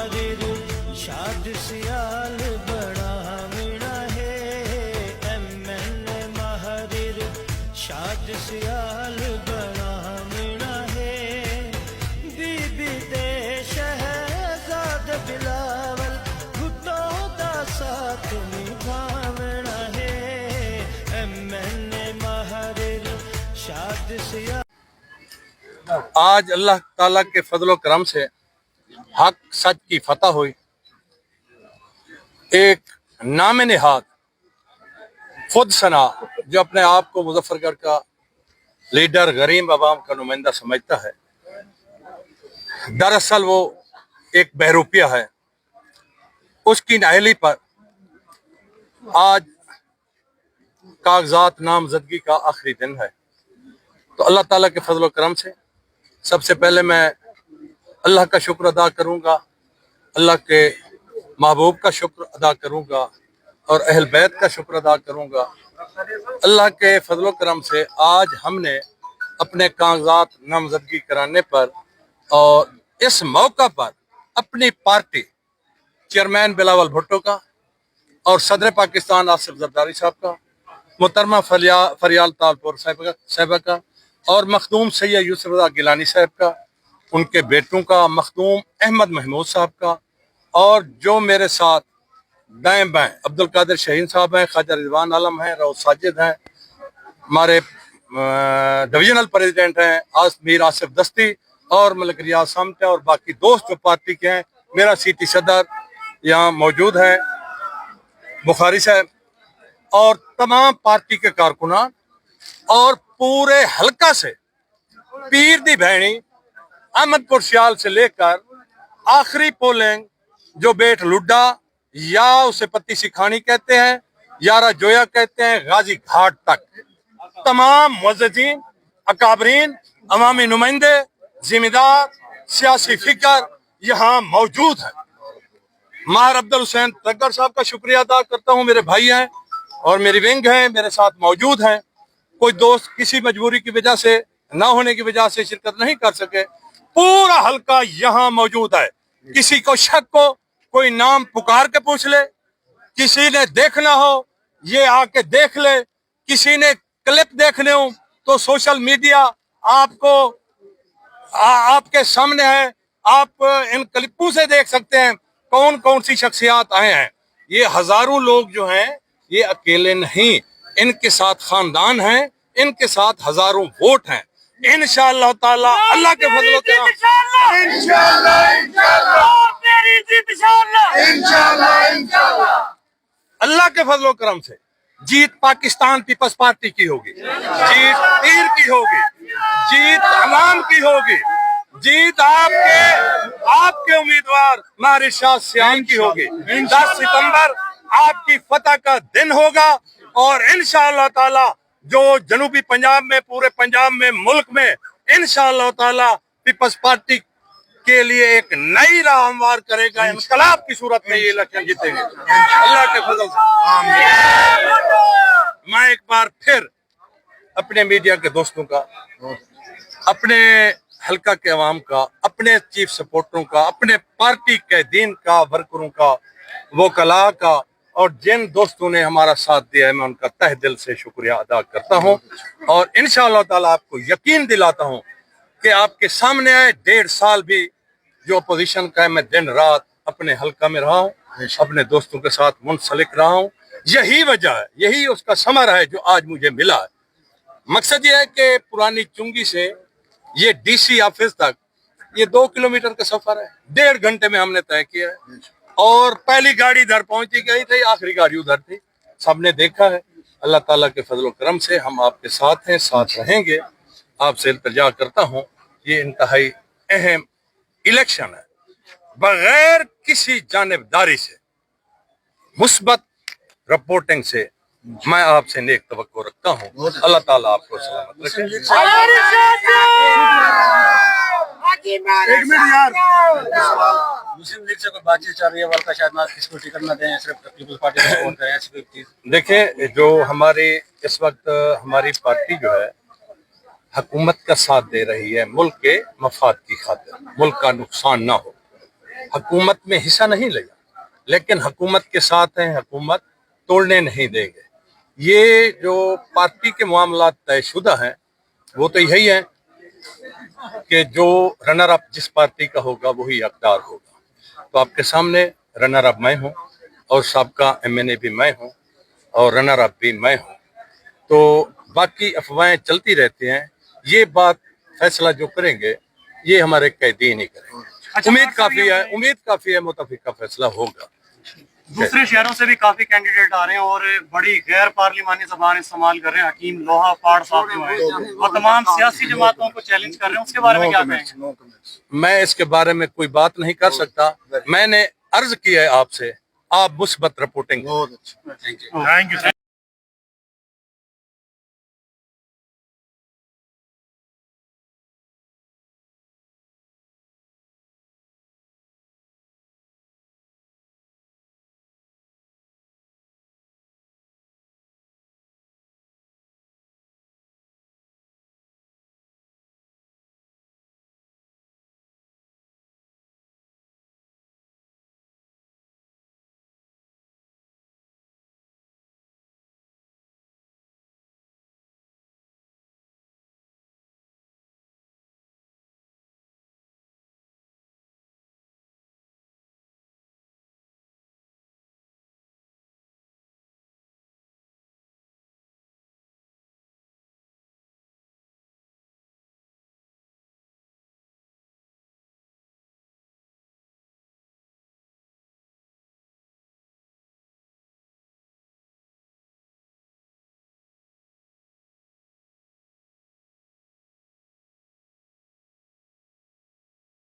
महारिर शाद सियाल बड़ा मिना है MN महारिर शाद सियाल बड़ा मिना है बीबी दे शहजाद बिलावल घुटो दा साथ निभावना है MN महारिर शाद सियाल। आज अल्लाह ताला के फजलो करम से हक सच की फतह हुई। एक नाम निहाद खुद सना जो अपने आप को मुजफ्फरगढ़ का लीडर गरीब आवाम का नुमाइंदा समझता है, दरअसल वो एक बहरूपिया है। उसकी नाअहली पर आज कागजात नामजदगी का आखिरी दिन है। तो अल्लाह ताला के फजलो करम से सबसे पहले मैं अल्लाह का शुक्र अदा करूंगा, अल्लाह के महबूब का शुक्र अदा करूंगा और अहल बैत का शुक्र अदा करूंगा। अल्लाह के फजलो करम से आज हमने अपने कागजात नामजदगी कराने पर और इस मौका पर अपनी पार्टी चेयरमैन बिलावल भुट्टो का और सदर पाकिस्तान आसिफ जरदारी साहब का, मोहतरमा फरियाल तालपुर साहिबा का और मखदूम सैयद यूसुफ रज़ा गिलानी साहब का, उनके बेटों का मखदूम अहमद महमूद साहब का, और जो मेरे साथ दाएं बाएं अब्दुल कादिर शहीन साहब हैं, ख्वाजा रिजवान आलम हैं, रऊफ साजिद हैं, हमारे डिविजनल प्रेसिडेंट हैं मीर आसिफ दस्ती और मलिक रियाज सामत और बाकी दोस्त जो पार्टी के हैं, मेरा सीटी सदर यहाँ मौजूद है बुखारी साहब और तमाम पार्टी के कारकुनान और पूरे हलका से पीर दी भैणी अहमदपुर सियाल से लेकर आखिरी पोलिंग जो बेट लुड्डा या उसे पत्ती सिखानी कहते हैं, यारा जोया कहते हैं, गाजी घाट तक तमाम मुअज़्ज़िज़ीन, अकाबरीन, अवामी नुमाइंदे, जिम्मेदार, सियासी फिकर यहाँ मौजूद है। मार अब्दुल हुसैन तग्गर साहब का शुक्रिया अदा करता हूँ, मेरे भाई हैं और मेरी विंग है, मेरे साथ मौजूद हैं। कोई दोस्त किसी मजबूरी की वजह से ना होने की वजह से शिरकत नहीं कर सके, पूरा हलका यहाँ मौजूद है। किसी को शक हो कोई नाम पुकार के पूछ ले, किसी ने देखना हो ये आके देख ले, किसी ने क्लिप देखने हो तो सोशल मीडिया आपको आपके सामने है, आप इन क्लिपों से देख सकते हैं कौन कौन सी शख्सियात आए हैं। ये हजारों लोग जो हैं ये अकेले नहीं, इनके साथ खानदान हैं, इनके साथ हजारों वोट हैं। इंशाअल्लाह ताला अल्लाह के फजल अल्लाह के फजल करम से जीत पाकिस्तान पीपल्स पार्टी की होगी, जीत पीर की होगी, जीत अवाम की होगी, जीत आपके उम्मीदवार मारिर शाह सियान की होगी। 10 सितंबर आपकी फतह का दिन होगा और इंशाअल्लाह ताला जो जनूबी पंजाब में, पूरे पंजाब में, मुल्क में इंशाअल्लाह ताला पीपल्स पार्टी के लिए एक नई राह हमवार करेगा। इंकलाब की सूरत में ये इलेक्शन जीतेंगे अल्लाह के फजल से। मैं एक बार फिर अपने मीडिया के दोस्तों का, अपने हल्का के अवाम का, अपने चीफ सपोर्टरों का, अपने पार्टी के दीन का, वर्करों का, वकला का और जिन दोस्तों ने हमारा साथ दिया है, मैं उनका तहे दिल से शुक्रिया अदा करता हूं और इंशाअल्लाह ताला आपको यकीन दिलाता हूं कि आपके सामने आए 1.5 साल भी जो अपोजिशन का है, मैं दिन रात अपने हल्का में रहा हूं, अपने दोस्तों के साथ मुंसलिक रहा हूं। यही वजह है, यही उसका समर है जो आज मुझे मिला है। मकसद ये है कि पुरानी चुंगी से ये DC ऑफिस तक ये 2 किलोमीटर का सफर है, 1.5 घंटे में हमने तय किया है और पहली गाड़ी इधर पहुंची गई थी, आखिरी गाड़ी उधर थी, सबने देखा है। अल्लाह ताला के फजल करम से हम आपके साथ हैं, साथ रहेंगे। आपसे इल्तिजा करता हूं, ये इंतहाई अहम इलेक्शन है, बगैर किसी जानिबदारी से, मुस्बत रिपोर्टिंग से मैं आपसे नेक तवक्को रखता हूं। अल्लाह ताला आपको सलामत रखे। मुस्लिम लीग से कोई बातचीत चल रही है, वाल का शायद ना किसको टिकट ना दें, सिर्फ पीपल्स पार्टी को वोट करें, ऐसी कोई चीज? देखिए, जो हमारे इस वक्त हमारी पार्टी जो है हुकूमत का साथ दे रही है मुल्क के मफाद की खातिर, मुल्क का नुकसान ना हो। حکومت میں حصہ نہیں لیا، لیکن حکومت کے ساتھ ہیں، حکومت توڑنے نہیں دیں گے۔ یہ جو پارٹی کے معاملات طے شدہ ہیں وہ تو یہی ہے کہ جو رنر اپ جس پارٹی کا ہوگا وہی حقدار ہوگا۔ تو آپ کے سامنے رنر اپ میں ہوں اور سابقہ MNA بھی میں ہوں اور رنر اپ بھی میں ہوں، تو باقی افواہیں چلتی رہتی ہیں۔ یہ بات فیصلہ جو کریں گے یہ ہمارے قائدین ہی کریں گے۔ امید کافی ہے متفقہ فیصلہ ہوگا۔ دوسرے شہروں سے بھی کافی کینڈیڈیٹ آ رہے ہیں اور بڑی غیر پارلیمانی زبان استعمال کر رہے ہیں۔ حکیم لوہا پاڑ صاحب جو ہیں وہ تمام سیاسی جماعتوں کو چیلنج کر رہے ہیں، اس کے بارے میں کیا کہیں گے؟ میں اس کے بارے میں کوئی بات نہیں کر سکتا۔ میں نے عرض کیا ہے آپ سے، آپ مثبت رپورٹنگ تھینک یو